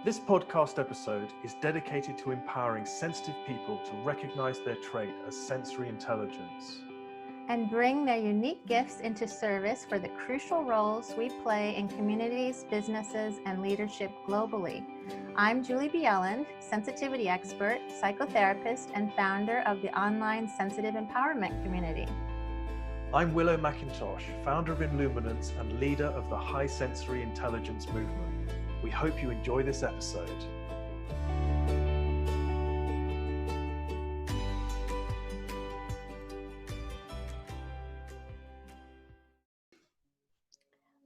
This podcast episode is dedicated to empowering sensitive people to recognize their trait as sensory intelligence and bring their unique gifts into service for the crucial roles we play in communities, businesses, and leadership globally. I'm Julie Bieland, sensitivity expert, psychotherapist, and founder of the online sensitive empowerment community. I'm Willow McIntosh, founder of Illuminance and leader of the High Sensory Intelligence Movement. We hope you enjoy this episode.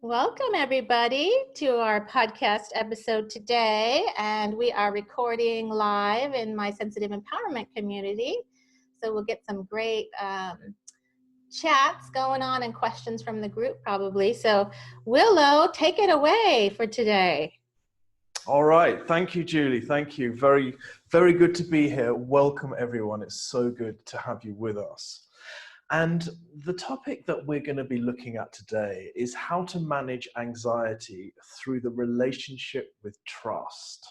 Welcome everybody to our podcast episode today, and we are recording live in my sensitive empowerment community. So we'll get some great chats going on and questions from the group probably. So Willow, take it away for today. All right. Thank you, Julie. Thank you. Very, very good to be here. Welcome, everyone. It's so good to have you with us. And the topic that we're going to be looking at today is how to manage anxiety through the relationship with trust.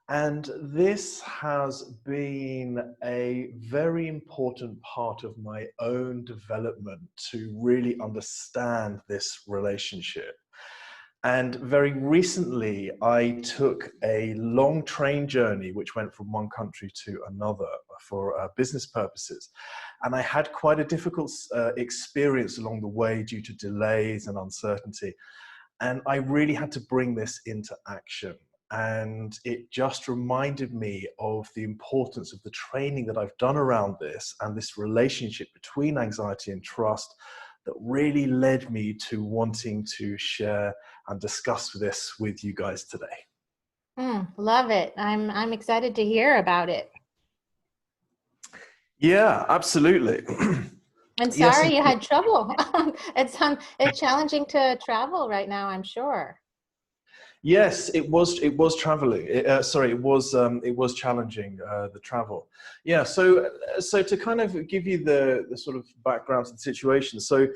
And this has been a very important part of my own development to really understand this relationship. And very recently, I took a long train journey, which went from one country to another for business purposes. And I had quite a difficult experience along the way due to delays and uncertainty. And I really had to bring this into action. And it just reminded me of the importance of the training that I've done around this and this relationship between anxiety and trust that really led me to wanting to share and discuss this with you guys today. Love it. I'm excited to hear about it. Yeah, absolutely. And sorry you had trouble. It's challenging to travel right now, I'm sure. Yes, it was traveling. It was challenging, the travel. Yeah, so to kind of give you the sort of background to the situation. So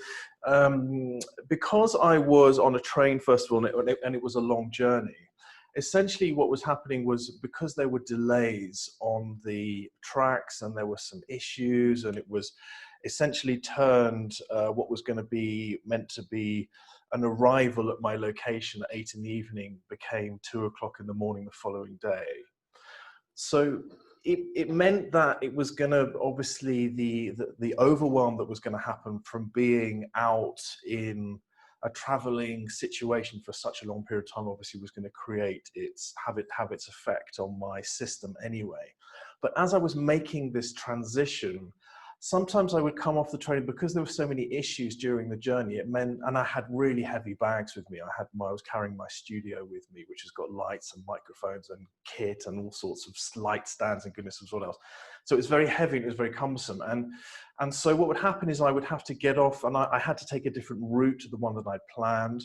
because I was on a train, first of all, and it was a long journey, essentially what was happening was because there were delays on the tracks and there were some issues, and it was essentially turned what was going to be meant to be an arrival at my location at 8 p.m. became 2 a.m. the following day. So it meant that it was going to, obviously, the overwhelm that was going to happen from being out in a traveling situation for such a long period of time obviously was going to have its effect on my system anyway. But as I was making this transition, sometimes I would come off the train because there were so many issues during the journey. It meant, and I had really heavy bags with me. I was carrying my studio with me, which has got lights and microphones and kit and all sorts of light stands and goodness knows what else. So it was very heavy and it was very cumbersome. And so what would happen is I would have to get off, and I had to take a different route to the one that I'd planned.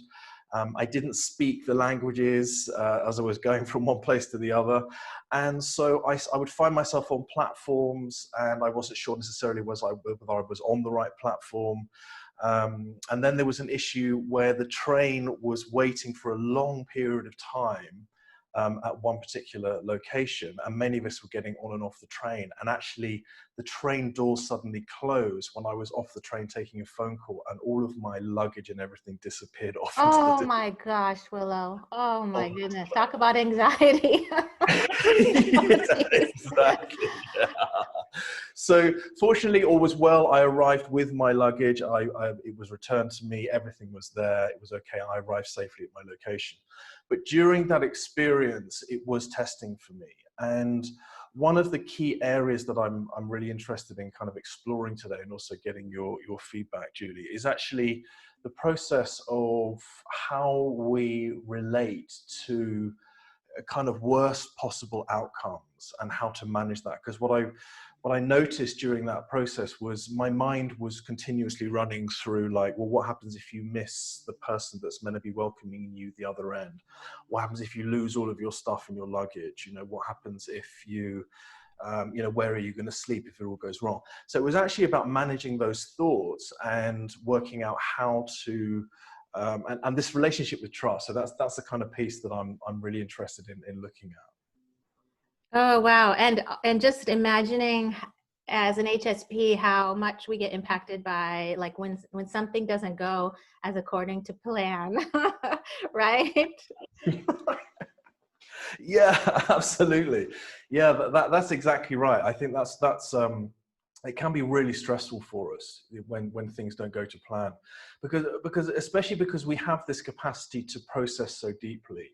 I didn't speak the languages as I was going from one place to the other. And so I would find myself on platforms and I wasn't sure necessarily whether I was on the right platform. And then there was an issue where the train was waiting for a long period of time at one particular location, and many of us were getting on and off the train, and actually the train doors suddenly closed when I was off the train taking a phone call, and all of my luggage and everything disappeared off into the Oh my gosh, Willow. Oh my goodness. Talk about anxiety. Exactly. Yeah. So fortunately, all was well. I arrived with my luggage. It was returned to me. Everything was there. It was okay. I arrived safely at my location. But during that experience, it was testing for me. And one of the key areas that I'm really interested in kind of exploring today, and also getting your feedback, Julie, is actually the process of how we relate to kind of worst possible outcomes and how to manage that. Because what I noticed during that process was my mind was continuously running through, like, well, what happens if you miss the person that's meant to be welcoming you the other end? What happens if you lose all of your stuff and your luggage? You know, what happens if you, where are you going to sleep if it all goes wrong? So it was actually about managing those thoughts and working out how to and this relationship with trust. So that's the kind of piece that I'm really interested in looking at. Oh, wow. And just imagining as an HSP how much we get impacted by like when something doesn't go as according to plan, right? Yeah, absolutely. Yeah, that's exactly right. I think that's it can be really stressful for us when things don't go to plan, because especially because we have this capacity to process so deeply.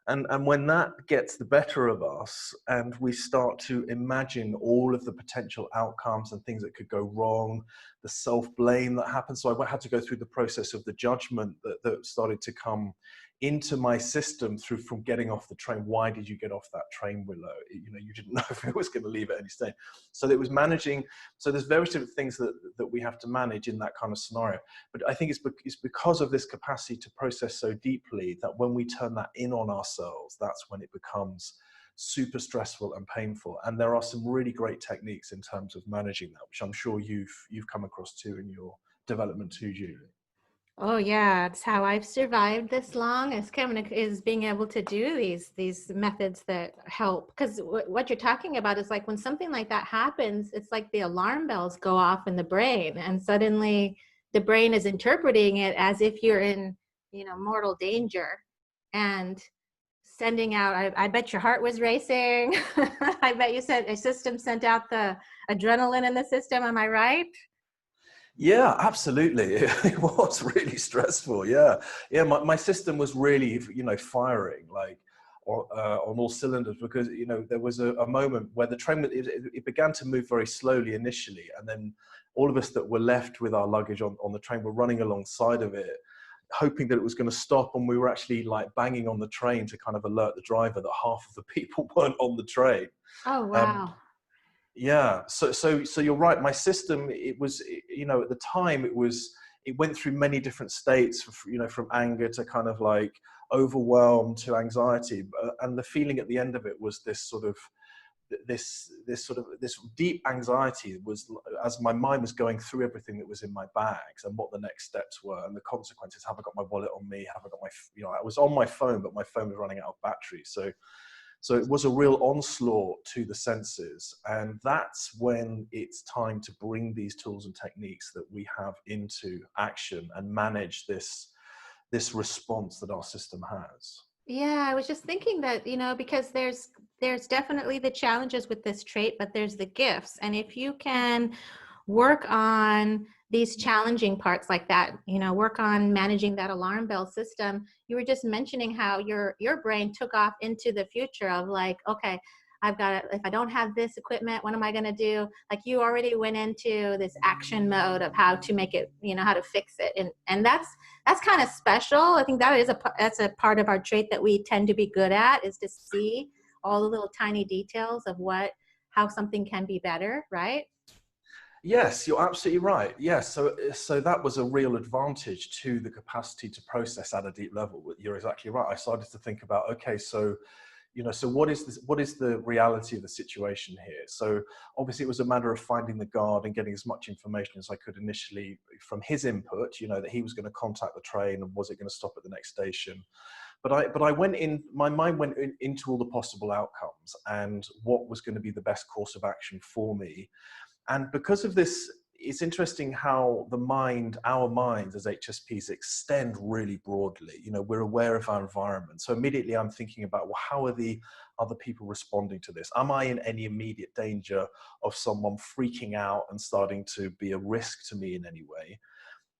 And when that gets the better of us and we start to imagine all of the potential outcomes and things that could go wrong, the self-blame that happens. So I had to go through the process of the judgment that started to come into my system from getting off the train. Why did you get off that train, Willow? You didn't know if it was going to leave at any stage. So it was managing. So there's various different things that we have to manage in that kind of scenario. But I think it's because of this capacity to process so deeply that when we turn that in on ourselves, that's when it becomes super stressful and painful. And there are some really great techniques in terms of managing that, which I'm sure you've come across too in your development too, Julie. Oh yeah, it's how I've survived this long is being able to do these methods that help. Because what you're talking about is like when something like that happens, it's like the alarm bells go off in the brain, and suddenly the brain is interpreting it as if you're in, mortal danger, and sending out. I bet your heart was racing. I bet you said a system sent out the adrenaline in the system. Am I right? Yeah, absolutely. It was really stressful. Yeah. Yeah. My system was really, firing like on all cylinders, because, there was a moment where the train, it began to move very slowly initially. And then all of us that were left with our luggage on the train were running alongside of it, hoping that it was going to stop. And we were actually like banging on the train to kind of alert the driver that half of the people weren't on the train. Oh Um, wow. yeah, so you're right. My system, it was, at the time it went through many different states, from anger to kind of like overwhelm to anxiety, and the feeling at the end of it was this sort of this deep anxiety was as my mind was going through everything that was in my bags and what the next steps were and the consequences. Have I got my wallet on me? Have I got I was on my phone, but my phone was running out of battery. So it was a real onslaught to the senses. And that's when it's time to bring these tools and techniques that we have into action and manage this response that our system has. Yeah, I was just thinking that, because there's definitely the challenges with this trait, but there's the gifts. And if you can work on these challenging parts like that, work on managing that alarm bell system. You were just mentioning how your brain took off into the future of like, okay, if I don't have this equipment, what am I going to do? Like you already went into this action mode of how to make it, how to fix it. And that's kind of special. I think that's a part of our trait that we tend to be good at, is to see all the little tiny details of how something can be better, right? Yes, you're absolutely right. Yes, so that was a real advantage to the capacity to process at a deep level. You're exactly right. I started to think about, okay, so so what is this? What is the reality of the situation here? So obviously it was a matter of finding the guard and getting as much information as I could initially from his input, that he was going to contact the train and was it going to stop at the next station. But I went in, my mind went into all the possible outcomes and what was going to be the best course of action for me. And because of this, it's interesting how our minds as HSPs extend really broadly. We're aware of our environment. So immediately I'm thinking about, well, how are the other people responding to this? Am I in any immediate danger of someone freaking out and starting to be a risk to me in any way?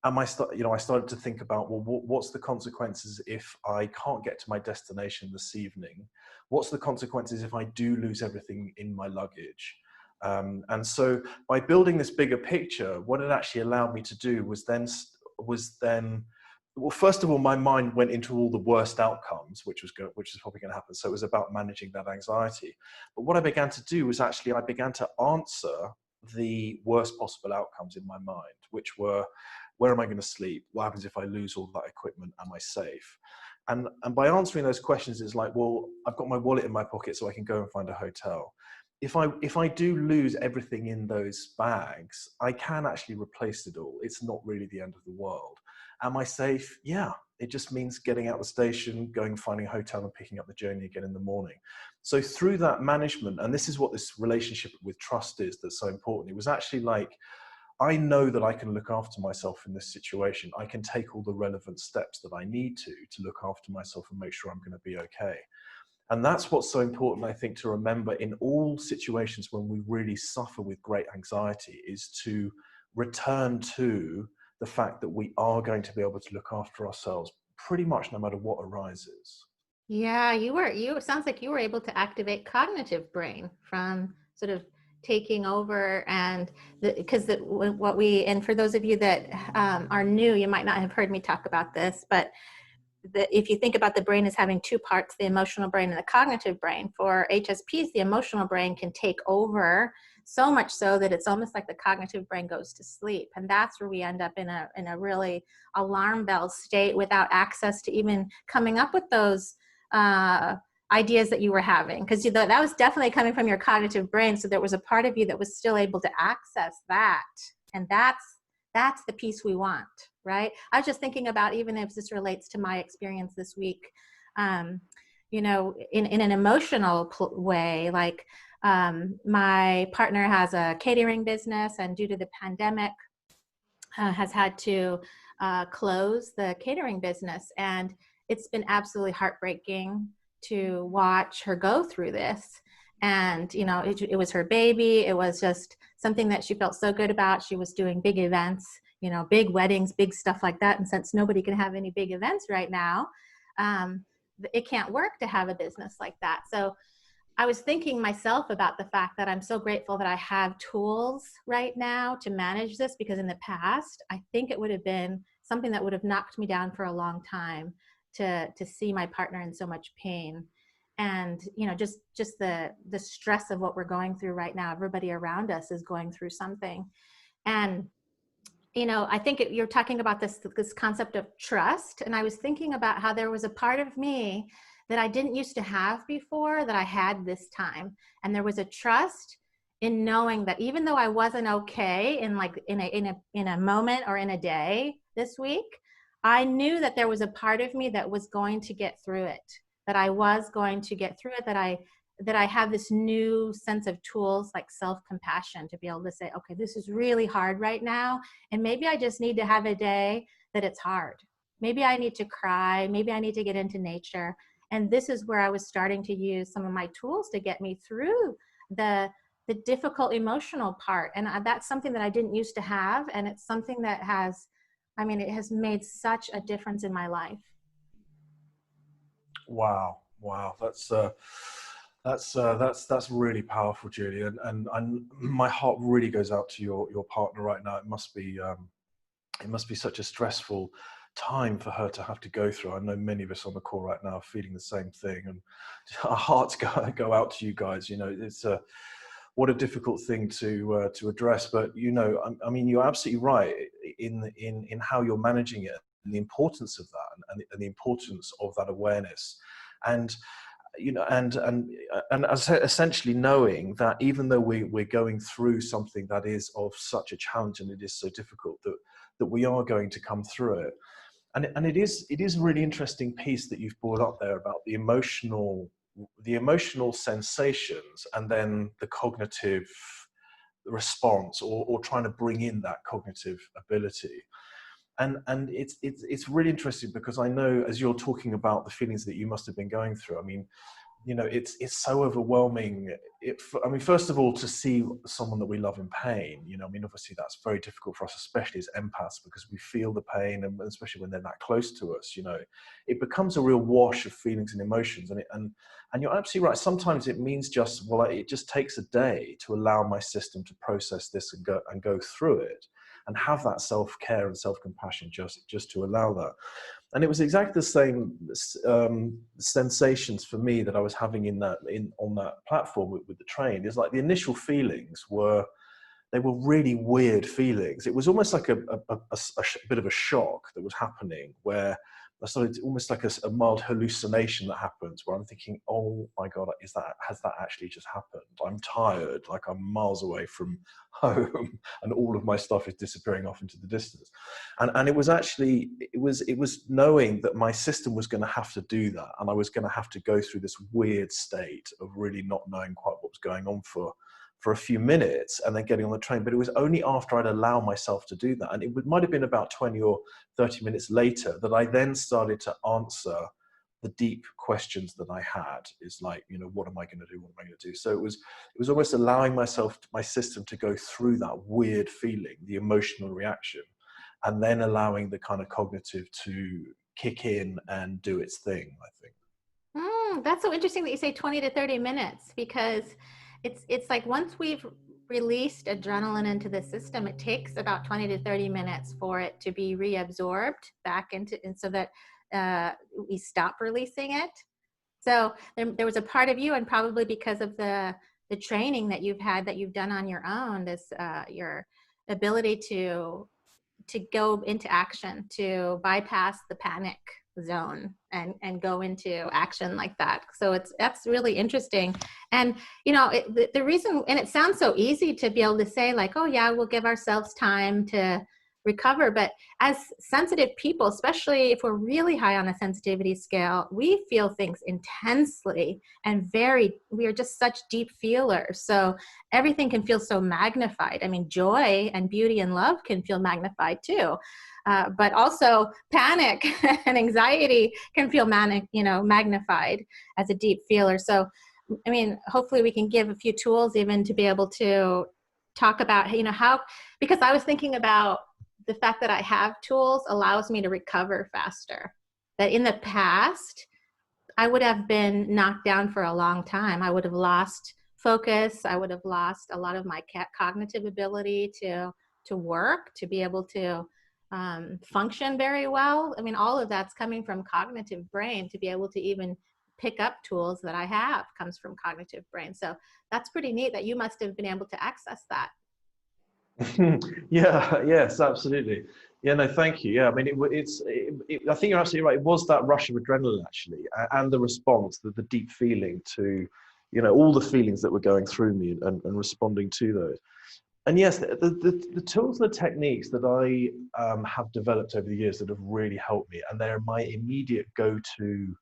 I started to think about, well, what's the consequences if I can't get to my destination this evening? What's the consequences if I do lose everything in my luggage? And so by building this bigger picture, what it actually allowed me to do was then, well, first of all, my mind went into all the worst outcomes, which is probably going to happen. So it was about managing that anxiety. But what I began to do was actually, I began to answer the worst possible outcomes in my mind, which were, where am I going to sleep? What happens if I lose all that equipment? Am I safe? And by answering those questions, it's like, well, I've got my wallet in my pocket so I can go and find a hotel. If I do lose everything in those bags, I can actually replace it all. It's not really the end of the world. Am I safe? Yeah. It just means getting out the station, going, finding a hotel and picking up the journey again in the morning. So through that management, and this is what this relationship with trust is that's so important. It was actually like, I know that I can look after myself in this situation. I can take all the relevant steps that I need to look after myself and make sure I'm going to be okay. And that's what's so important, I think, to remember in all situations when we really suffer with great anxiety, is to return to the fact that we are going to be able to look after ourselves pretty much no matter what arises. Yeah, it sounds like you were able to activate cognitive brain from sort of taking over. And and for those of you that are new, you might not have heard me talk about this, but if you think about the brain as having two parts, the emotional brain and the cognitive brain, for HSPs, the emotional brain can take over so much so that it's almost like the cognitive brain goes to sleep. And that's where we end up in a really alarm bell state without access to even coming up with those ideas that you were having. Because that was definitely coming from your cognitive brain. So there was a part of you that was still able to access that. And that's the piece we want, right? I was just thinking about, even if this relates to my experience this week, in an emotional way, like my partner has a catering business, and due to the pandemic, has had to close the catering business. And it's been absolutely heartbreaking to watch her go through this. And, it was her baby. It was just something that she felt so good about. She was doing big events, big weddings, big stuff like that. And since nobody can have any big events right now, it can't work to have a business like that. So I was thinking myself about the fact that I'm so grateful that I have tools right now to manage this, because in the past, I think it would have been something that would have knocked me down for a long time to see my partner in so much pain. And, just the stress of what we're going through right now. Everybody around us is going through something. And, I think you're talking about this concept of trust. And I was thinking about how there was a part of me that I didn't used to have before that I had this time. And there was a trust in knowing that even though I wasn't okay in a moment or in a day this week, I knew that there was a part of me that was going to get through it, that I was going to get through it, that I have this new sense of tools like self-compassion to be able to say, okay, this is really hard right now. And maybe I just need to have a day that it's hard. Maybe I need to cry. Maybe I need to get into nature. And this is where I was starting to use some of my tools to get me through the difficult emotional part. And that's something that I didn't used to have. And it's something that it has made such a difference in my life. Wow. That's really powerful, Julie. And my heart really goes out to your partner right now. It must be such a stressful time for her to have to go through. I know many of us on the call right now are feeling the same thing, and our hearts go out to you guys. It's what a difficult thing to address. But you're absolutely right in how you're managing it, and the importance of that, and the importance of that awareness, and essentially knowing that even though we're going through something that is of such a challenge, and it is so difficult, that we are going to come through it. And it is a really interesting piece that you've brought up there about the emotional sensations, and then the cognitive response, or trying to bring in that cognitive ability. And it's really interesting, because I know, as you're talking about the feelings that you must have been going through, it's so overwhelming. First of all, to see someone that we love in pain, obviously that's very difficult for us, especially as empaths, because we feel the pain, and especially when they're that close to us, it becomes a real wash of feelings and emotions. And you're absolutely right. Sometimes it means it just takes a day to allow my system to process this and go through it, and have that self-care and self-compassion just to allow that. And it was exactly the same sensations for me that I was having on that platform with the train. It's like the initial feelings were really weird feelings. It was almost like a bit of a shock that was happening, where I started almost like a mild hallucination that happens where I'm thinking, oh my God, has that actually just happened? I'm tired, like I'm miles away from home and all of my stuff is disappearing off into the distance. And it was actually, it was knowing that my system was going to have to do that. And I was going to have to go through this weird state of really not knowing quite what was going on for a few minutes and then getting on the train. But it was only after I'd allowed myself to do that, and it might have been about 20 or 30 minutes later, that I then started to answer the deep questions that I had. Is like, what am I going to do? What am I going to do? So it was almost allowing my system to go through that weird feeling, the emotional reaction, and then allowing the kind of cognitive to kick in and do its thing, I think. That's so interesting that you say 20 to 30 minutes, because it's like once we've released adrenaline into the system, it takes about 20 to 30 minutes for it to be reabsorbed back into, and so that we stop releasing it. So there was a part of you, and probably because of the training that you've had, that you've done on your own, this your ability to go into action, to bypass the panic zone and go into action like that. So that's really interesting. And the reason, and it sounds so easy to be able to say like, oh yeah, we'll give ourselves time to recover, but as sensitive people, especially if we're really high on a sensitivity scale, we feel things intensely and we are just such deep feelers. So everything can feel so magnified. I mean, joy and beauty and love can feel magnified too. But also panic and anxiety can feel magnified as a deep feeler. So, I mean, hopefully we can give a few tools even to be able to talk about, how, because I was thinking about the fact that I have tools allows me to recover faster. That in the past, I would have been knocked down for a long time. I would have lost focus. I would have lost a lot of my cognitive ability to work, to be able to function very well. I mean, all of that's coming from cognitive brain. To be able to even pick up tools that I have comes from cognitive brain. So that's pretty neat that you must have been able to access that. Yeah, yes, absolutely. Yeah, no, thank you. Yeah, I mean, I think you're absolutely right. It was that rush of adrenaline, actually, and the response, the deep feeling to, all the feelings that were going through me and responding to those. And yes, the tools and the techniques that I have developed over the years that have really helped me, and they're my immediate go-to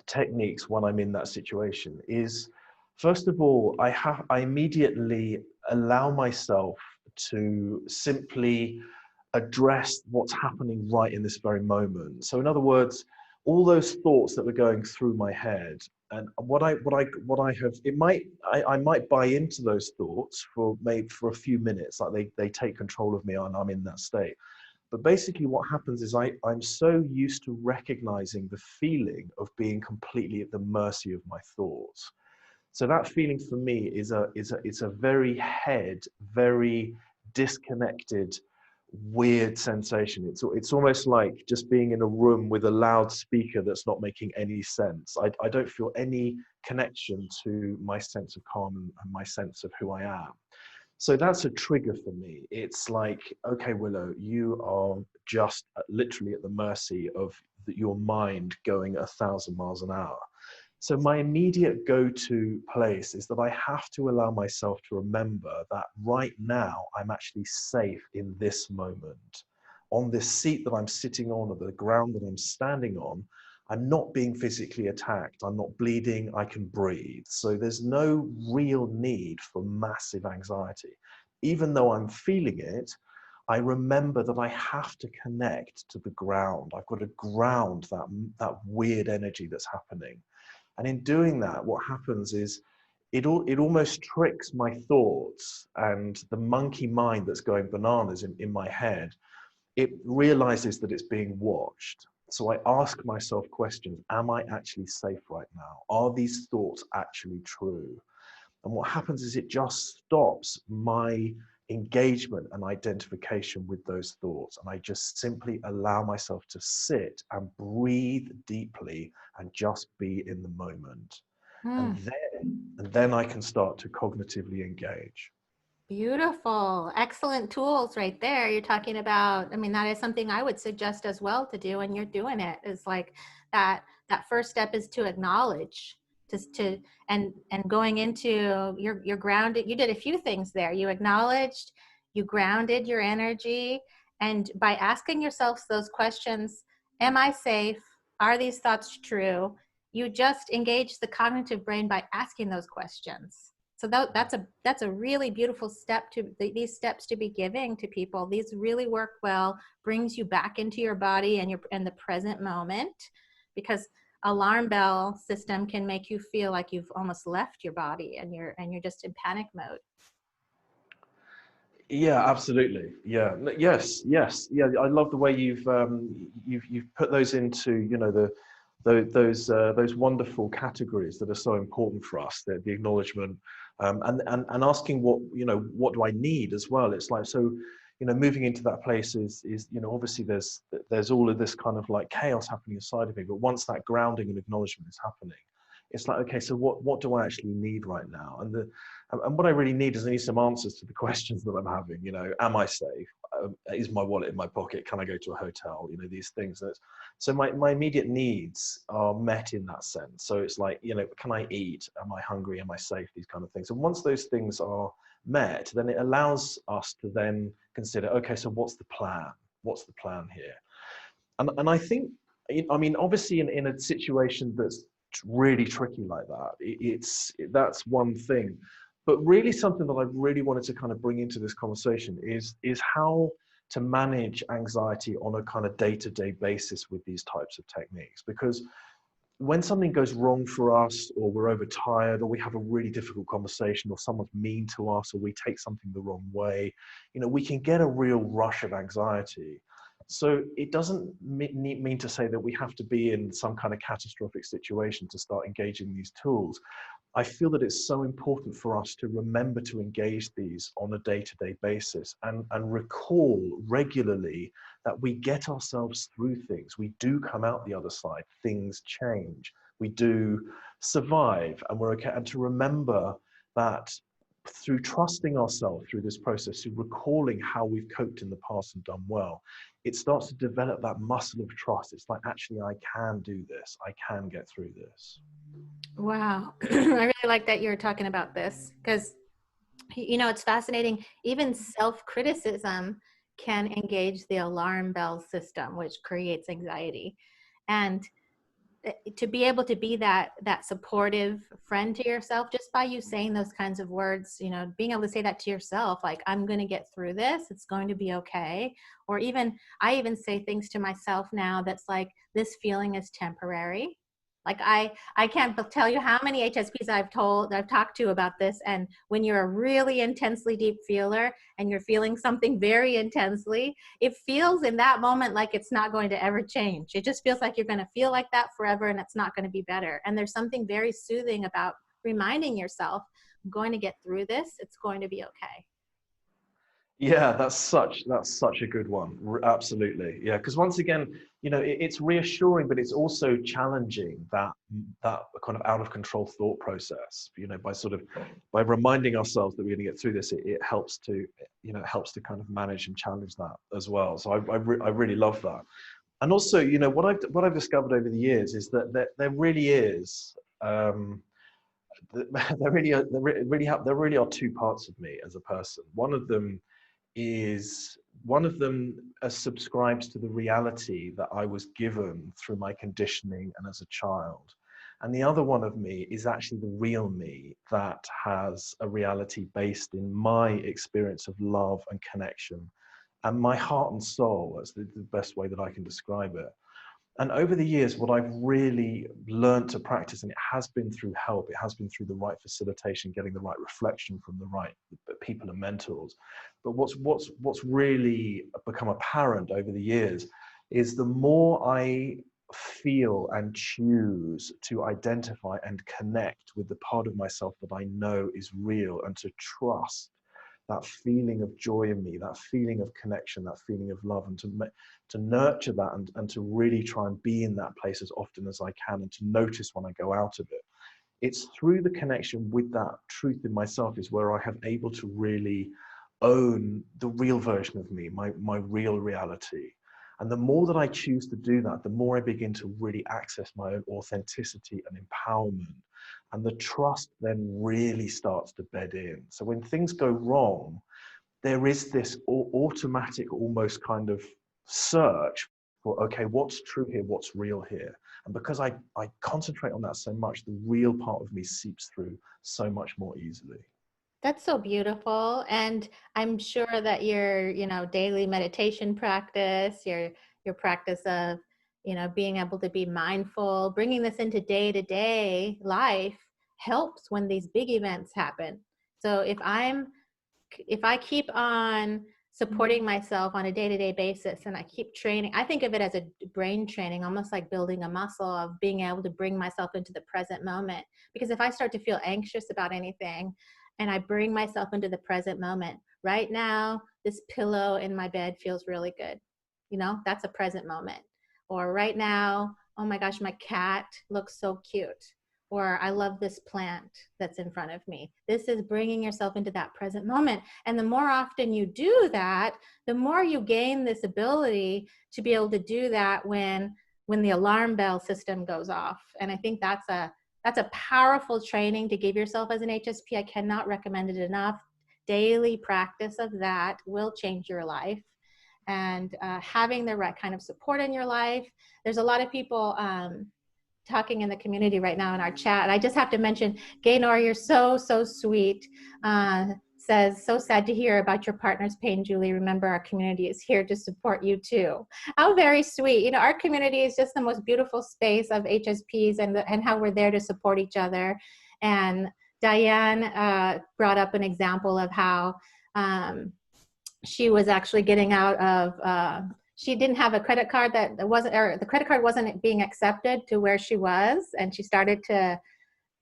techniques when I'm in that situation, is, first of all, I immediately allow myself to simply address what's happening right in this very moment. So in other words, all those thoughts that were going through my head, and what I have, I might buy into those thoughts for a few minutes, like they take control of me and I'm in that state. But basically what happens is I'm so used to recognizing the feeling of being completely at the mercy of my thoughts. So that feeling for me is a very very disconnected, weird sensation. It's almost like just being in a room with a loudspeaker that's not making any sense. I don't feel any connection to my sense of calm and my sense of who I am. So that's a trigger for me. It's like, okay, Willow, you are just literally at the mercy of your mind going 1,000 miles an hour. So my immediate go-to place is that I have to allow myself to remember that right now I'm actually safe in this moment. On this seat that I'm sitting on, or the ground that I'm standing on, I'm not being physically attacked. I'm not bleeding. I can breathe. So there's no real need for massive anxiety. Even though I'm feeling it, I remember that I have to connect to the ground. I've got to ground that weird energy that's happening. And in doing that, what happens is it almost tricks my thoughts, and the monkey mind that's going bananas in my head, it realizes that it's being watched. So I ask myself questions. Am I actually safe right now? Are these thoughts actually true? And what happens is it just stops my engagement and identification with those thoughts. And I just simply allow myself to sit and breathe deeply and just be in the moment. And then I can start to cognitively engage. Beautiful. Excellent tools right there. You're talking about, I mean, that is something I would suggest as well to do, and you're doing it. Is like that first step is to acknowledge, just to and going into your grounded. You did a few things there. You acknowledged, you grounded your energy, and by asking yourself those questions, am I safe? Are these thoughts true? You just engage the cognitive brain by asking those questions. So that's a really beautiful step to these steps to be giving to people. These really work well, brings you back into your body and the present moment, because alarm bell system can make you feel like you've almost left your body and you're just in panic mode. Yeah, absolutely. Yeah. Yes. Yes. Yeah. I love the way you've put those into, you know, those wonderful categories that are so important for us. The acknowledgement, and asking what, you know, what do I need as well. It's like, so, you know, moving into that place is, you know, obviously there's all of this kind of like chaos happening inside of me, but once that grounding and acknowledgement is happening, it's like, okay, so what do I actually need right now? And what I really need is I need some answers to the questions that I'm having. You know, am I safe? Is my wallet in my pocket? Can I go to a hotel? You know, these things. So my immediate needs are met in that sense. So it's like, you know, can I eat? Am I hungry? Am I safe? These kind of things. And once those things are met, then it allows us to then consider, okay, so what's the plan? What's the plan here? And I think, I mean, obviously in a situation that's really tricky like that, that's one thing. But really something that I really wanted to kind of bring into this conversation is how to manage anxiety on a kind of day-to-day basis with these types of techniques. Because when something goes wrong for us, or we're overtired, or we have a really difficult conversation, or someone's mean to us, or we take something the wrong way, you know, we can get a real rush of anxiety. So it doesn't mean to say that we have to be in some kind of catastrophic situation to start engaging these tools. I feel that it's so important for us to remember to engage these on a day-to-day basis, and recall regularly that we get ourselves through things. We do come out the other side. Things change. We do survive, and we're okay. And to remember that through trusting ourselves through this process, through recalling how we've coped in the past and done well, it starts to develop that muscle of trust. It's like, actually, I can do this. I can get through this. Wow. I really like that you're talking about this, because, you know, it's fascinating. Even self-criticism can engage the alarm bell system, which creates anxiety. And to be able to be that supportive friend to yourself, just by you saying those kinds of words, you know, being able to say that to yourself, like, I'm going to get through this, it's going to be okay. Or even, I even say things to myself now that's like, this feeling is temporary. Like, I can't tell you how many HSPs I've talked to about this. And when you're a really intensely deep feeler and you're feeling something very intensely, it feels in that moment like it's not going to ever change. It just feels like you're going to feel like that forever, and it's not going to be better. And there's something very soothing about reminding yourself, I'm going to get through this. It's going to be okay. Yeah, that's such a good one. Absolutely. Yeah, because once again, you know, it's reassuring, but it's also challenging that kind of out of control thought process. You know, by reminding ourselves that we're going to get through this, it helps to, you know, helps to kind of manage and challenge that as well. So I really love that. And also, you know, what I've discovered over the years is that there really is. There really are two parts of me as a person. One of them subscribes to the reality that I was given through my conditioning and as a child. And the other one of me is actually the real me that has a reality based in my experience of love and connection and my heart and soul. That's the best way that I can describe it. And over the years, what I've really learned to practice, and it has been through help, it has been through the right facilitation, getting the right reflection from the right people and mentors. But what's really become apparent over the years is the more I feel and choose to identify and connect with the part of myself that I know is real, and to trust that feeling of joy in me, that feeling of connection, that feeling of love, and to nurture that, and to really try and be in that place as often as I can, and to notice when I go out of it. it's through the connection with that truth in myself is where I have able to really own the real version of me, my real reality. And the more that I choose to do that, the more I begin to really access my own authenticity and empowerment. And the trust then really starts to bed in. So when things go wrong, there is this automatic, almost kind of search for, okay, what's true here? What's real here? And because I concentrate on that so much, the real part of me seeps through so much more easily. That's so beautiful. And I'm sure that your, daily meditation practice, your practice of, being able to be mindful, bringing this into day-to-day life helps when these big events happen. So if I keep on supporting myself on a day-to-day basis and I keep training, I think of it as a brain training, almost like building a muscle of being able to bring myself into the present moment. Because if I start to feel anxious about anything and I bring myself into the present moment, right now, this pillow in my bed feels really good. That's a present moment. Or right now, oh my gosh, my cat looks so cute. Or I love this plant that's in front of me. This is bringing yourself into that present moment. And the more often you do that, the more you gain this ability to be able to do that when the alarm bell system goes off. And I think that's a powerful training to give yourself as an HSP. I cannot recommend it enough. Daily practice of that will change your life. And having the right kind of support in your life. There's a lot of people talking in the community right now in our chat. I just have to mention, Gaynor, you're so, so sweet. Says, so sad to hear about your partner's pain, Julie. Remember, our community is here to support you too. How very sweet. Our community is just the most beautiful space of HSPs and how we're there to support each other. And Diane brought up an example of how she was actually getting out of she didn't have a credit card that wasn't, or the credit card wasn't being accepted to where she was. And she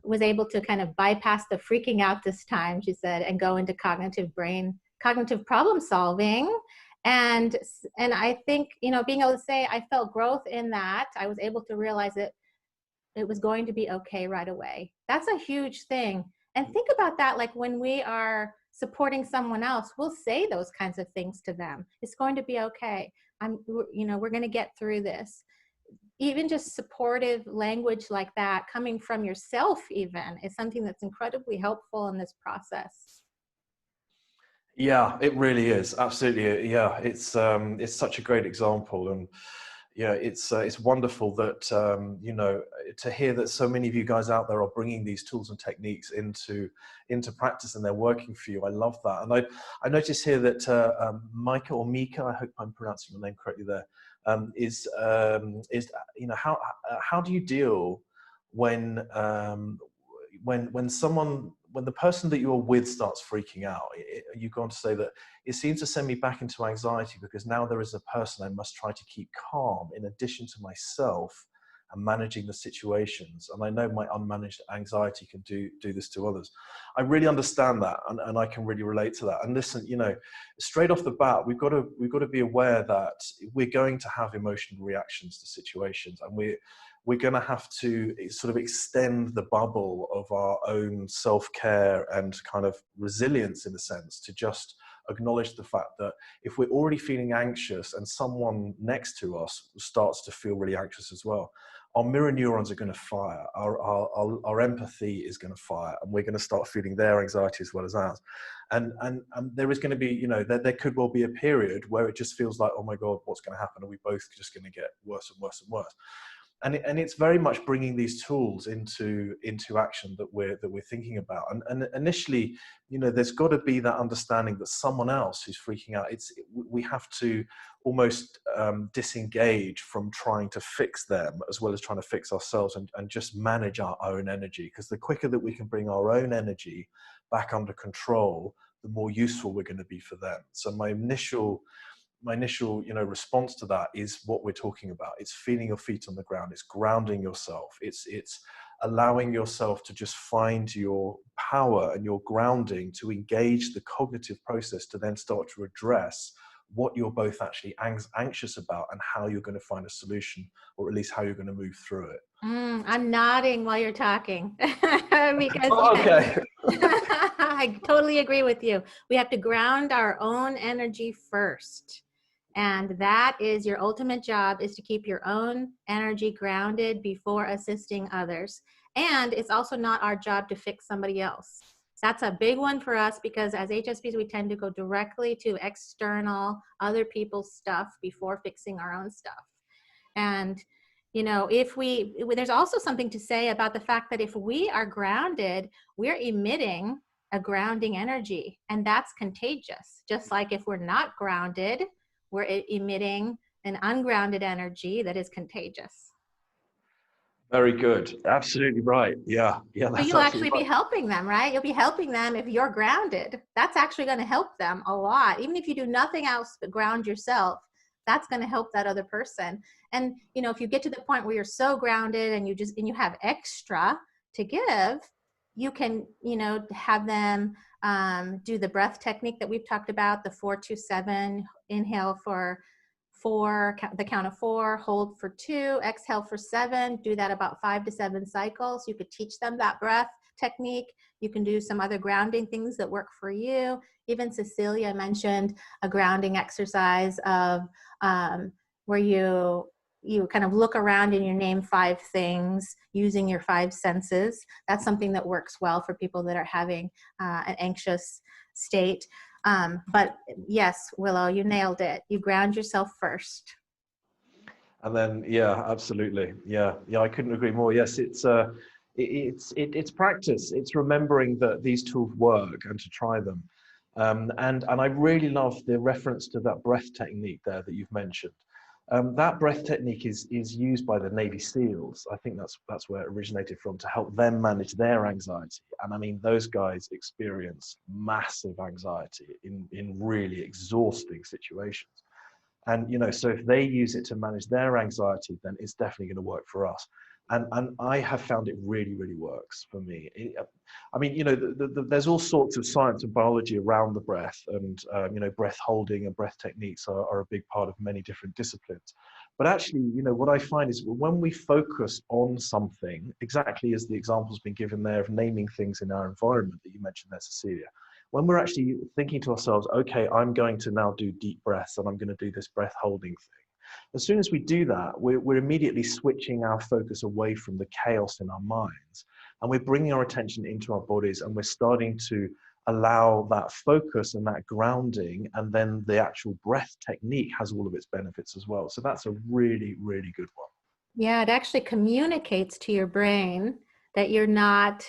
was able to kind of bypass the freaking out this time, she said, and go into cognitive problem solving. And I think, being able to say, I felt growth in that. I was able to realize it was going to be okay right away. That's a huge thing. And think about that, like when we are supporting someone else, we'll say those kinds of things to them. It's going to be okay. We're going to get through this. Even just supportive language like that coming from yourself even is something that's incredibly helpful in this process. Yeah, it really is. Absolutely. Yeah, it's such a great example. And yeah, it's wonderful that, to hear that so many of you guys out there are bringing these tools and techniques into practice and they're working for you. I love that. And I notice here that Micah or Mika, I hope I'm pronouncing your name correctly there, is how do you deal when when the person that you're with starts freaking out? You go on to say that it seems to send me back into anxiety because now there is a person I must try to keep calm in addition to myself and managing the situations. And I know my unmanaged anxiety can do this to others. I really understand that, and I can really relate to that. And listen, straight off the bat, we've got to be aware that we're going to have emotional reactions to situations, and we're going to have to sort of extend the bubble of our own self-care and kind of resilience, in a sense, to just acknowledge the fact that if we're already feeling anxious and someone next to us starts to feel really anxious as well, our mirror neurons are going to fire, our empathy is going to fire, and we're going to start feeling their anxiety as well as ours. And there is going to be, there could well be a period where it just feels like, oh my God, what's going to happen? Are we both just going to get worse and worse and worse? And it's very much bringing these tools into action that we're thinking about. And initially, there's got to be that understanding that someone else who's freaking out, we have to almost disengage from trying to fix them as well as trying to fix ourselves, and just manage our own energy. Because the quicker that we can bring our own energy back under control, the more useful we're going to be for them. So my initial response to that is what we're talking about. It's feeling your feet on the ground. It's grounding yourself. It's allowing yourself to just find your power and your grounding to engage the cognitive process to then start to address what you're both actually anxious about and how you're going to find a solution, or at least how you're going to move through it. I'm nodding while you're talking because Oh, okay. I totally agree with you. We have to ground our own energy first. And that is your ultimate job, is to keep your own energy grounded before assisting others. And it's also not our job to fix somebody else. That's a big one for us, because as HSPs, we tend to go directly to external, other people's stuff before fixing our own stuff. And there's also something to say about the fact that if we are grounded, we're emitting a grounding energy, and that's contagious. Just like if we're not grounded, we're emitting an ungrounded energy that is contagious. Very good. Absolutely right. Yeah. Yeah. So That's you'll actually absolutely be right. helping them, right? You'll be helping them if you're grounded. That's actually going to help them a lot. Even if you do nothing else but ground yourself, that's going to help that other person. And, if you get to the point where you're so grounded and you have extra to give, you can, have them do the breath technique that we've talked about, the 4-2-7, inhale for 4, the count of 4, hold for 2, exhale for 7. Do that about 5 to 7 cycles. You could teach them that breath technique. You can do some other grounding things that work for you. Even Cecilia mentioned a grounding exercise of where you kind of look around and you name 5 things using your 5 senses. That's something that works well for people that are having an anxious state. But yes, Willow, you nailed it. You ground yourself first. And then, yeah, absolutely. Yeah. Yeah. I couldn't agree more. Yes. It's practice. It's remembering that these tools work and to try them. And I really love the reference to that breath technique there that you've mentioned. That breath technique is used by the Navy SEALs. I think that's where it originated from, to help them manage their anxiety. And I mean, those guys experience massive anxiety in really exhausting situations. And so if they use it to manage their anxiety, then it's definitely going to work for us. And I have found it really, really works for me. I mean, there's all sorts of science and biology around the breath, and breath holding and breath techniques are a big part of many different disciplines. But actually, what I find is when we focus on something, exactly as the example's been given there of naming things in our environment that you mentioned there, Cecilia, when we're actually thinking to ourselves, okay, I'm going to now do deep breaths and I'm going to do this breath holding thing. As soon as we do that, we're immediately switching our focus away from the chaos in our minds, and we're bringing our attention into our bodies, and we're starting to allow that focus and that grounding, and then the actual breath technique has all of its benefits as well. So that's a really, really good one. Yeah, it actually communicates to your brain that you're not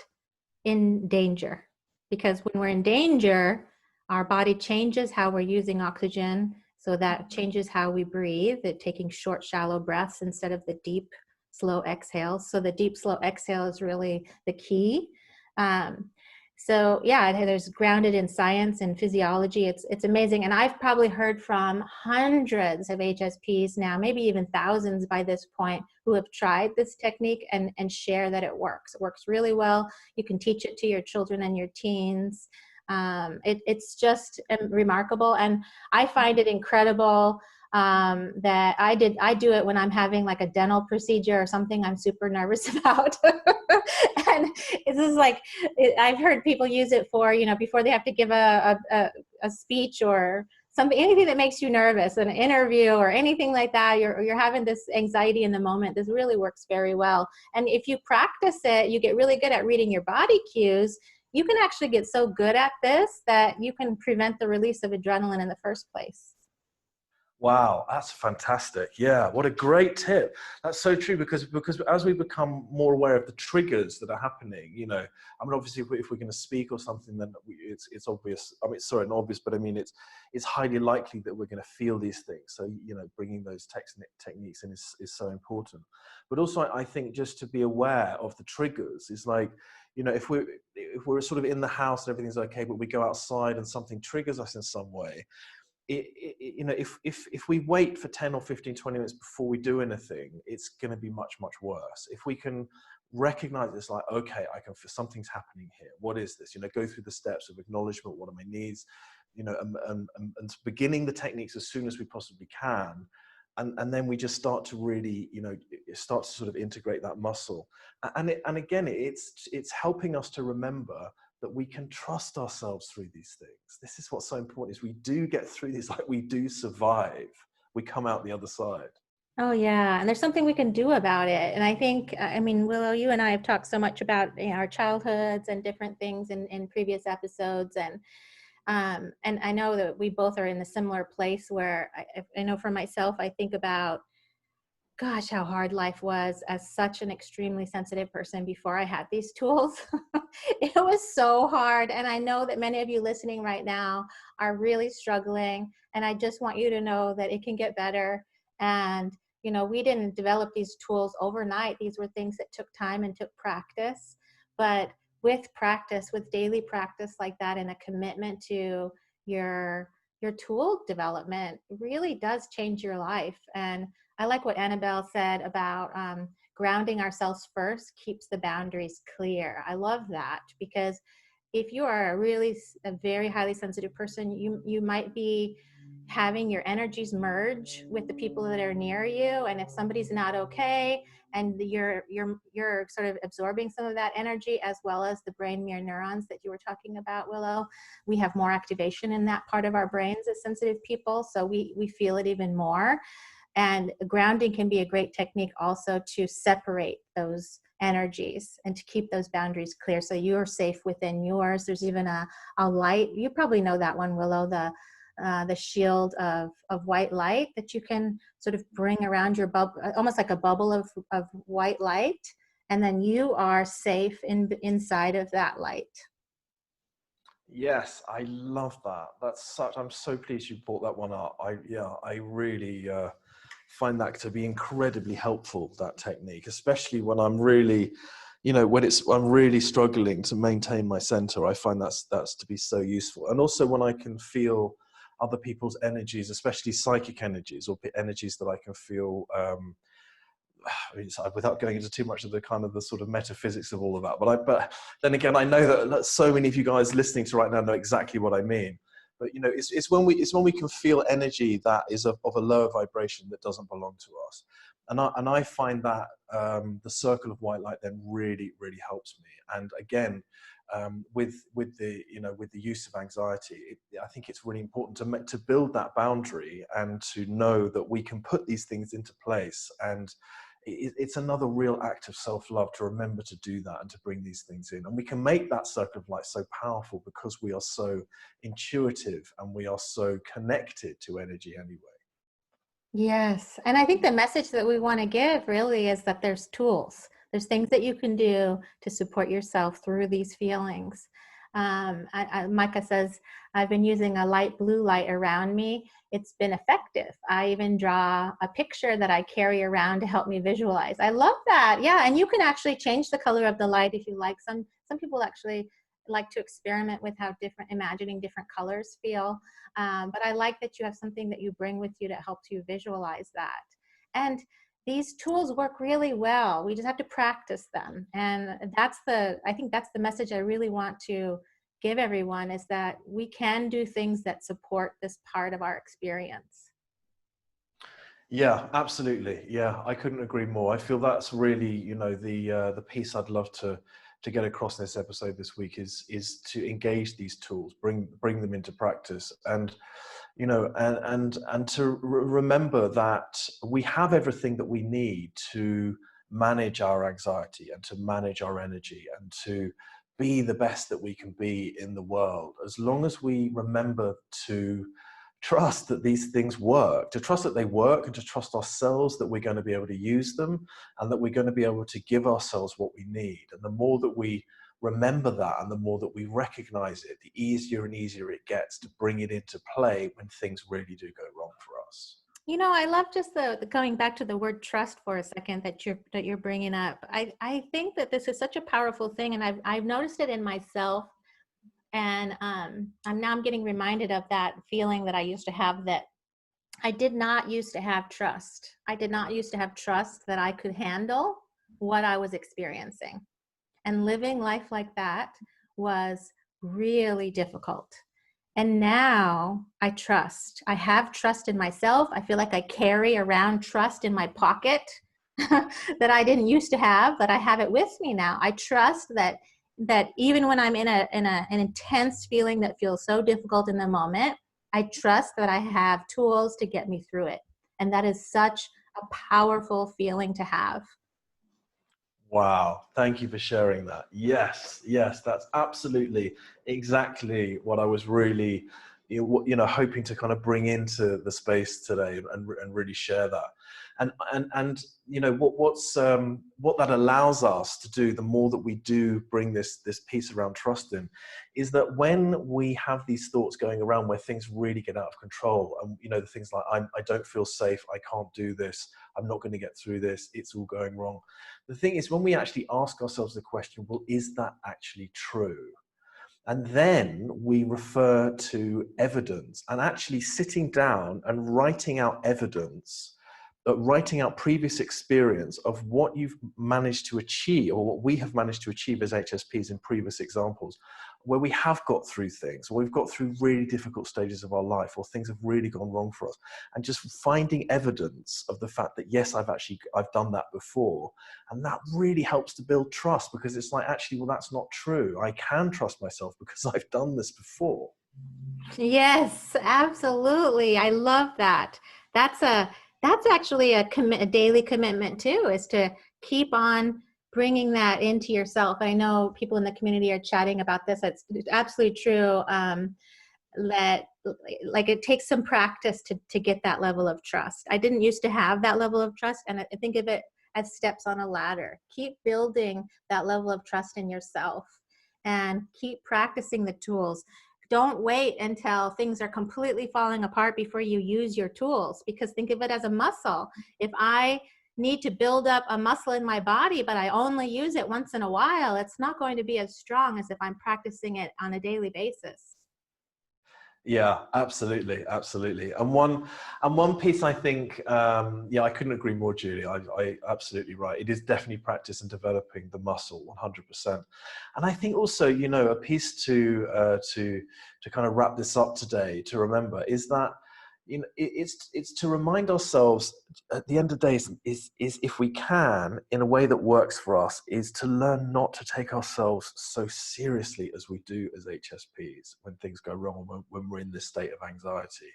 in danger. Because when we're in danger, our body changes how we're using oxygen. So that changes how we breathe, taking short, shallow breaths instead of the deep, slow exhales. So the deep, slow exhale is really the key. So yeah, there's grounded in science and physiology. It's amazing. And I've probably heard from hundreds of HSPs now, maybe even thousands by this point, who have tried this technique and share that it works. It works really well. You can teach it to your children and your teens. It's just remarkable. And I find it incredible that I do it when I'm having like a dental procedure or something I'm super nervous about. And this is like, I've heard people use it for, before they have to give a speech or something, anything that makes you nervous, an interview or anything like that. You're having this anxiety in the moment. This really works very well. And if you practice it, you get really good at reading your body cues. You can actually get so good at this that you can prevent the release of adrenaline in the first place. Wow, that's fantastic. Yeah, what a great tip. That's so true, because as we become more aware of the triggers that are happening, I mean, obviously if we're going to speak or something, then it's obvious. I mean, sorry, not obvious, but I mean, it's highly likely that we're going to feel these things. So, bringing those techniques in is so important. But also, I think just to be aware of the triggers is like, if we're sort of in the house and everything's okay, but we go outside and something triggers us in some way, if we wait for 10 or 15, 20 minutes before we do anything, it's going to be much, much worse. If we can recognize it's like, okay, I can feel something's happening here. What is this? Go through the steps of acknowledgement. What are my needs? and beginning the techniques as soon as we possibly can. And then we just start to really, start to sort of integrate that muscle. And again, it's helping us to remember that we can trust ourselves through these things. This is what's so important, is we do get through these, like we do survive. We come out the other side. Oh yeah, and there's something we can do about it. And I think, I mean, Willow, you and I have talked so much about our childhoods and different things in previous episodes, and I know that we both are in a similar place where I know for myself, I think about, gosh, how hard life was as such an extremely sensitive person before I had these tools. It was so hard. And I know that many of you listening right now are really struggling. And I just want you to know that it can get better. And, we didn't develop these tools overnight. These were things that took time and took practice. But with practice, with daily practice like that, and a commitment to your tool development, really does change your life. And I like what Annabelle said about grounding ourselves first keeps the boundaries clear. I love that, because if you are a very highly sensitive person, you might be having your energies merge with the people that are near you. And if somebody's not okay, and you're sort of absorbing some of that energy, as well as the brain mirror neurons that you were talking about, Willow, we have more activation in that part of our brains as sensitive people. So we feel it even more. And grounding can be a great technique also to separate those energies and to keep those boundaries clear, so you're safe within yours. There's even a light, you probably know that one, Willow, the shield of white light that you can sort of bring around your bubble, almost like a bubble of white light, and then you are safe inside of that light. Yes, I love that. I'm so pleased you brought that one up. I really find that to be incredibly helpful, that technique, especially when I'm really, I'm really struggling to maintain my center. I find that's to be so useful. And also when I can feel other people's energies, especially psychic energies, or energies that I can feel, without going into too much of the sort of metaphysics of all of that. But then again, I know that so many of you guys listening to right now know exactly what I mean. But it's when we can feel energy that is of a lower vibration that doesn't belong to us, and I find that the circle of white light then really helps me. And again, with the use of anxiety, I think it's really important to build that boundary and to know that we can put these things into place. And it's another real act of self-love to remember to do that and to bring these things in. And we can make that circle of light so powerful because we are so intuitive and we are so connected to energy anyway. Yes. And I think the message that we want to give really is that there's tools. There's things that you can do to support yourself through these feelings. Micah says, I've been using a light blue light around me. It's been effective. I even draw a picture that I carry around to help me visualize. I love that. Yeah. And you can actually change the color of the light if you like. Some people actually like to experiment with how imagining different colors feel. But I like that you have something that you bring with you that helps you visualize that. And these tools work really well. We just have to practice them. And I think that's the message I really want to give everyone, is that we can do things that support this part of our experience. Yeah, absolutely. Yeah, I couldn't agree more. I feel that's really, the piece I'd love to get across in this episode this week is to engage these tools, bring them into practice, and and to remember that we have everything that we need to manage our anxiety and to manage our energy and to be the best that we can be in the world, as long as we remember to trust that these things work, to trust that they work, and to trust ourselves that we're going to be able to use them and that we're going to be able to give ourselves what we need. And the more that we remember that and the more that we recognize it, the easier and easier it gets to bring it into play when things really do go wrong for us. I love just the going back to the word trust for a second that you're bringing up. I think that this is such a powerful thing, and I've noticed it in myself. And I'm getting reminded of that feeling that I used to have, that I did not used to have trust. I did not used to have trust that I could handle what I was experiencing. And living life like that was really difficult. And now I trust. I have trust in myself. I feel like I carry around trust in my pocket that I didn't used to have, but I have it with me now. I trust that even when I'm in an intense feeling that feels so difficult in the moment, I trust that I have tools to get me through it. And that is such a powerful feeling to have. Wow, thank you for sharing that. Yes, yes, that's absolutely exactly what I was really, hoping to kind of bring into the space today, and really share that. And what that allows us to do, the more that we do bring this piece around trust in, is that when we have these thoughts going around where things really get out of control, and the things like I don't feel safe, I can't do this, I'm not going to get through this, it's all going wrong. The thing is, when we actually ask ourselves the question, well, is that actually true? And then we refer to evidence, and actually sitting down and writing out evidence, writing out previous experience of what you've managed to achieve, or what we have managed to achieve as HSPs in previous examples, where we have got through things, or we've got through really difficult stages of our life, or things have really gone wrong for us, and just finding evidence of the fact that, yes, I've done that before. And that really helps to build trust, because it's like, actually, well, that's not true. I can trust myself because I've done this before. Yes, absolutely. I love that. That's a that's actually a daily commitment too, is to keep on bringing that into yourself. I know people in the community are chatting about this. It's absolutely true. That like it takes some practice to get that level of trust. I didn't used to have that level of trust, and I think of it as steps on a ladder. Keep building that level of trust in yourself and keep practicing the tools. Don't wait until things are completely falling apart before you use your tools, because think of it as a muscle. If I need to build up a muscle in my body, but I only use it once in a while, it's not going to be as strong as if I'm practicing it on a daily basis. Yeah, absolutely, absolutely. And one piece, I think, I couldn't agree more, Julie. I absolutely right. It is definitely practice and developing the muscle, 100%. And I think also, a piece to kind of wrap this up today, to remember, is that it's to remind ourselves at the end of the day, is if we can, in a way that works for us, is to learn not to take ourselves so seriously as we do as HSPs when things go wrong, when we're in this state of anxiety.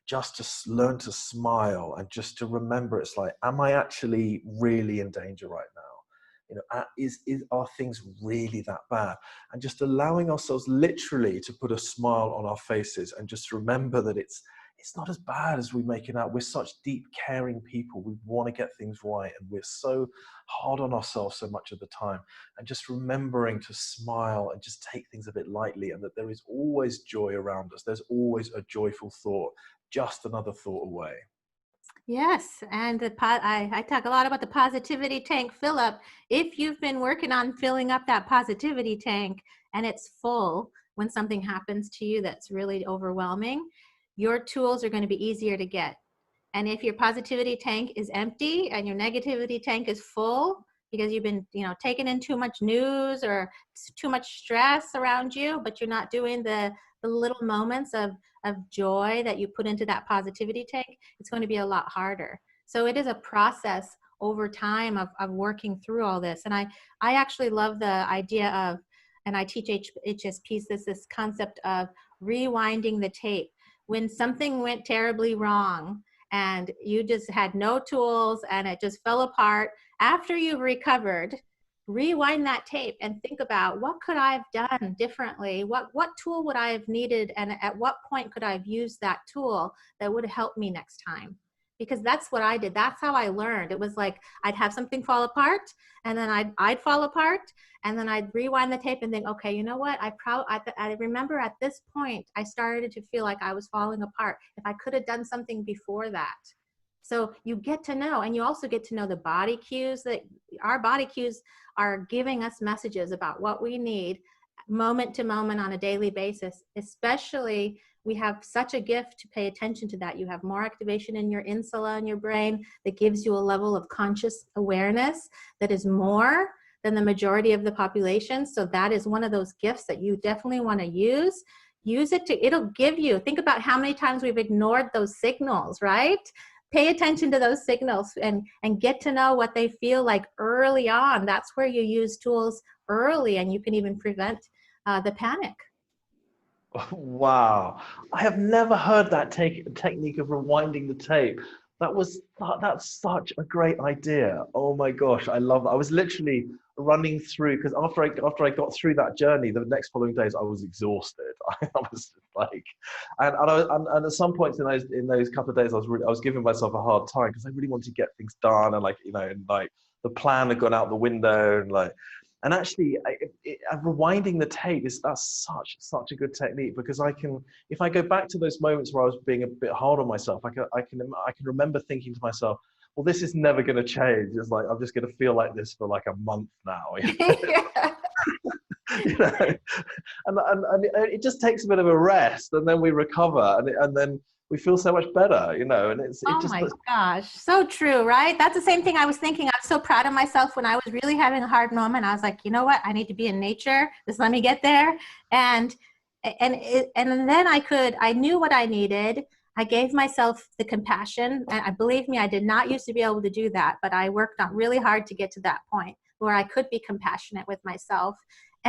Just to learn to smile, and just to remember, it's like, am I actually really in danger right now? Are things really that bad? And just allowing ourselves literally to put a smile on our faces, and just remember that it's not as bad as we make it out. We're such deep, caring people. We want to get things right, and we're so hard on ourselves so much of the time. And just remembering to smile and just take things a bit lightly, and that there is always joy around us. There's always a joyful thought, just another thought away. Yes, and I talk a lot about the positivity tank fill up. If you've been working on filling up that positivity tank and it's full when something happens to you that's really overwhelming, your tools are going to be easier to get. And if your positivity tank is empty and your negativity tank is full because you've been, taking in too much news or too much stress around you, but you're not doing the little moments of joy that you put into that positivity tank, it's going to be a lot harder. So it is a process over time of working through all this. And I actually love the idea of, and I teach HSPs this concept of rewinding the tape. When something went terribly wrong, and you just had no tools and it just fell apart, after you've recovered, rewind that tape and think about, what could I have done differently? What tool would I have needed, and at what point could I have used that tool that would help me next time? Because that's what I did. That's how I learned. It was like I'd have something fall apart, and then I'd fall apart, and then I'd rewind the tape and think, okay, you know what? I remember at this point I started to feel like I was falling apart. If I could have done something before that. So you get to know, and you also get to know the body cues. That our body cues are giving us messages about what we need moment to moment on a daily basis. Especially, we have such a gift to pay attention to that. You have more activation in your insula in your brain that gives you a level of conscious awareness that is more than the majority of the population. So that is one of those gifts that you definitely want to use. use it to, it'll give you, think about how many times we've ignored those signals, right? Pay attention to those signals and get to know what they feel like early on. That's where you use tools early, and you can even prevent the panic. Wow, I have never heard that technique of rewinding the tape. That's such a great idea. Oh my gosh, I love that. I was literally running through, because after I got through that journey, the next following days I was exhausted. I was like, and at some points in those couple of days I was giving myself a hard time because I really wanted to get things done, and and like the plan had gone out the window, and actually, rewinding the tape that's such a good technique, because if I go back to those moments where I was being a bit hard on myself, I can remember thinking to myself, well, this is never going to change. It's like, I'm just going to feel like this for like a month now. Yeah. You know? and it just takes a bit of a rest, and then we recover, and then we feel so much better, and Oh my gosh, so true, right? That's the same thing I was thinking. I'm so proud of myself when I was really having a hard moment. I was like, you know what? I need to be in nature. Just let me get there. And then I knew what I needed. I gave myself the compassion. And believe me, I did not used to be able to do that, but I worked on really hard to get to that point where I could be compassionate with myself.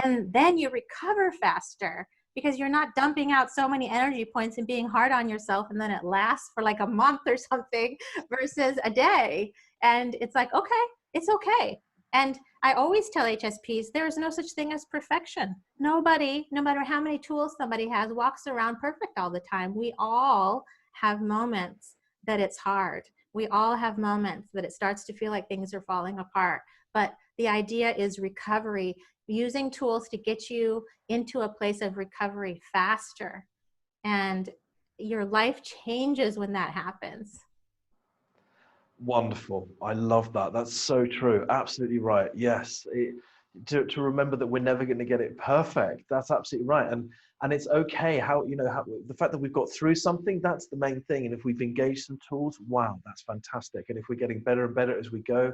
And then you recover faster, because you're not dumping out so many energy points and being hard on yourself, and then it lasts for like a month or something versus a day. And it's like, okay, it's okay. And I always tell HSPs, there is no such thing as perfection. Nobody, no matter how many tools somebody has, walks around perfect all the time. We all have moments that it's hard. We all have moments that it starts to feel like things are falling apart. But the idea is recovery, using tools to get you into a place of recovery faster. And your life changes when that happens. Wonderful. I love that. That's so true. Absolutely right. Yes. To remember that we're never going to get it perfect. That's absolutely right. And it's okay how the fact that we've got through something, that's the main thing. And if we've engaged some tools, wow, that's fantastic. And if we're getting better and better as we go,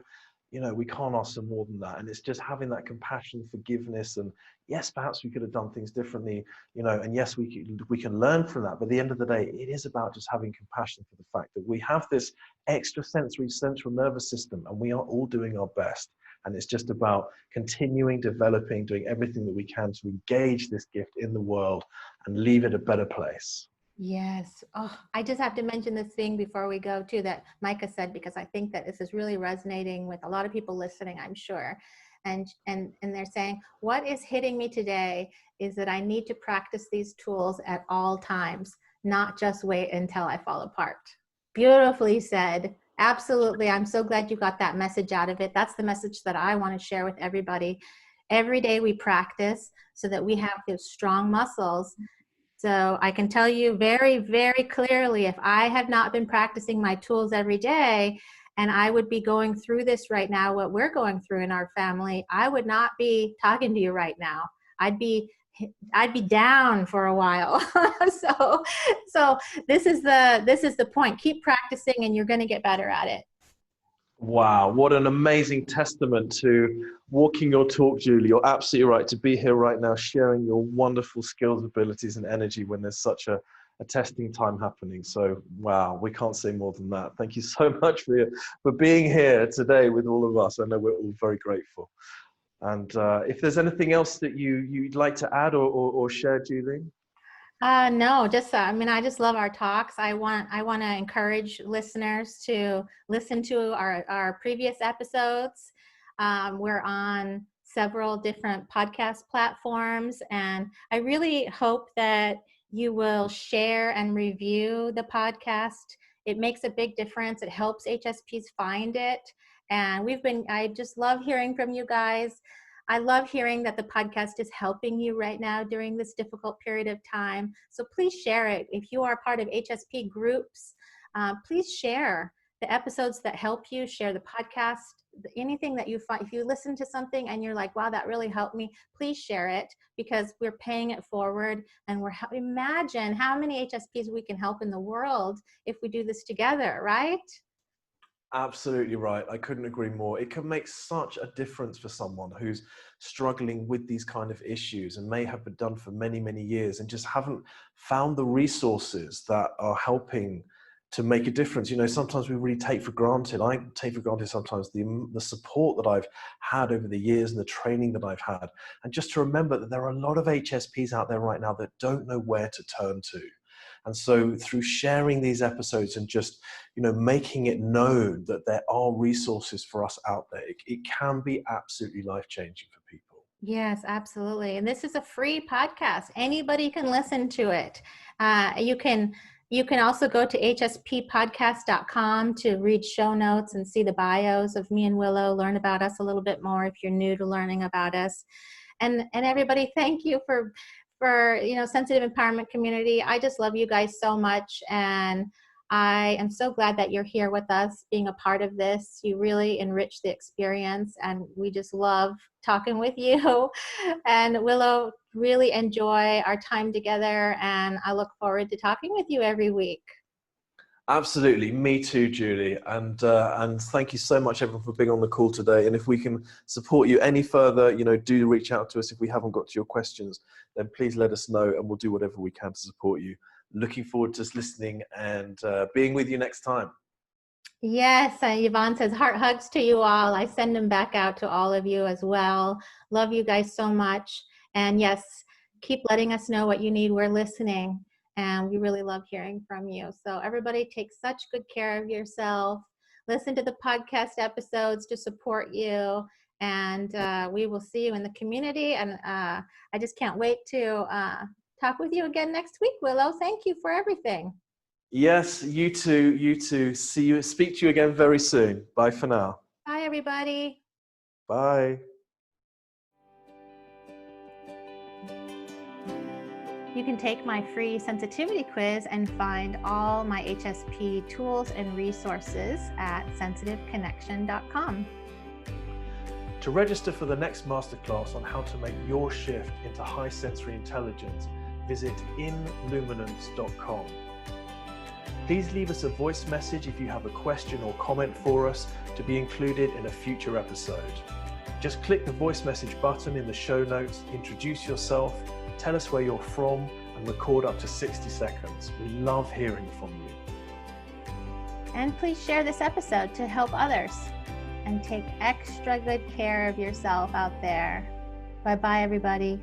we can't ask for more than that. And it's just having that compassion, forgiveness, and yes, perhaps we could have done things differently, and yes, we can learn from that. But at the end of the day, it is about just having compassion for the fact that we have this extrasensory central nervous system, and we are all doing our best. And it's just about continuing, developing, doing everything that we can to engage this gift in the world and leave it a better place. Yes. Oh, I just have to mention this thing before we go too, that Micah said, because I think that this is really resonating with a lot of people listening, I'm sure. And they're saying, what is hitting me today is that I need to practice these tools at all times, not just wait until I fall apart. Beautifully said. Absolutely. I'm so glad you got that message out of it. That's the message that I want to share with everybody. Every day we practice so that we have those strong muscles. So I can tell you very, very clearly, if I had not been practicing my tools every day, and I would be going through this right now, what we're going through in our family, I would not be talking to you right now. I'd be down for a while. so this is the point. Keep practicing and you're going to get better at it. Wow, what an amazing testament to walking your talk, Julie. You're absolutely right to be here right now, sharing your wonderful skills, abilities, and energy when there's such a testing time happening. So, wow, we can't say more than that. Thank you so much for being here today with all of us. I know we're all very grateful. And if there's anything else that you'd like to add or share, Julie? No, just I just love our talks. I want to encourage listeners to listen to our previous episodes. We're on several different podcast platforms, and I really hope that you will share and review the podcast. It makes a big difference. It helps HSPs find it, and I just love hearing from you guys. I love hearing that the podcast is helping you right now during this difficult period of time. So please share it. If you are part of HSP groups, please share the episodes that help you, share the podcast, anything that you find. If you listen to something and you're like, wow, that really helped me, please share it, because we're paying it forward. And imagine how many HSPs we can help in the world if we do this together, right? Absolutely right. I couldn't agree more. It can make such a difference for someone who's struggling with these kind of issues and may have been done for many, many years and just haven't found the resources that are helping to make a difference. You know, sometimes we really take for granted. I take for granted sometimes the support that I've had over the years and the training that I've had. And just to remember that there are a lot of HSPs out there right now that don't know where to turn to. And so through sharing these episodes and just, you know, making it known that there are resources for us out there, it can be absolutely life-changing for people. Yes, absolutely. And this is a free podcast. Anybody can listen to it. You can also go to hsppodcast.com to read show notes and see the bios of me and Willow, learn about us a little bit more if you're new to learning about us. And everybody, thank you for sensitive empowerment community. I just love you guys so much, and I am so glad that you're here with us, being a part of this. You really enrich the experience, and we just love talking with you. And Willow, really enjoy our time together, and I look forward to talking with you every week. Absolutely, me too, Julie. And thank you so much, everyone, for being on the call today. And if we can support you any further, you know, do reach out to us. If we haven't got to your questions, then please let us know, and we'll do whatever we can to support you. Looking forward to listening and being with you next time. Yes, Yvonne says heart hugs to you all. I send them back out to all of you as well. Love you guys so much. And yes, keep letting us know what you need. We're listening, and we really love hearing from you. So everybody, take such good care of yourself. Listen to the podcast episodes to support you, and we will see you in the community. And I just can't wait to talk with you again next week, Willow. Thank you for everything. Yes, you too. You too. Speak to you again very soon. Bye for now. Bye, everybody. Bye. You can take my free sensitivity quiz and find all my HSP tools and resources at sensitiveconnection.com. To register for the next masterclass on how to make your shift into high sensory intelligence, visit inluminance.com. Please leave us a voice message if you have a question or comment for us to be included in a future episode. Just click the voice message button in the show notes, introduce yourself, tell us where you're from, and record up to 60 seconds. We love hearing from you. And please share this episode to help others. And take extra good care of yourself out there. Bye-bye, everybody.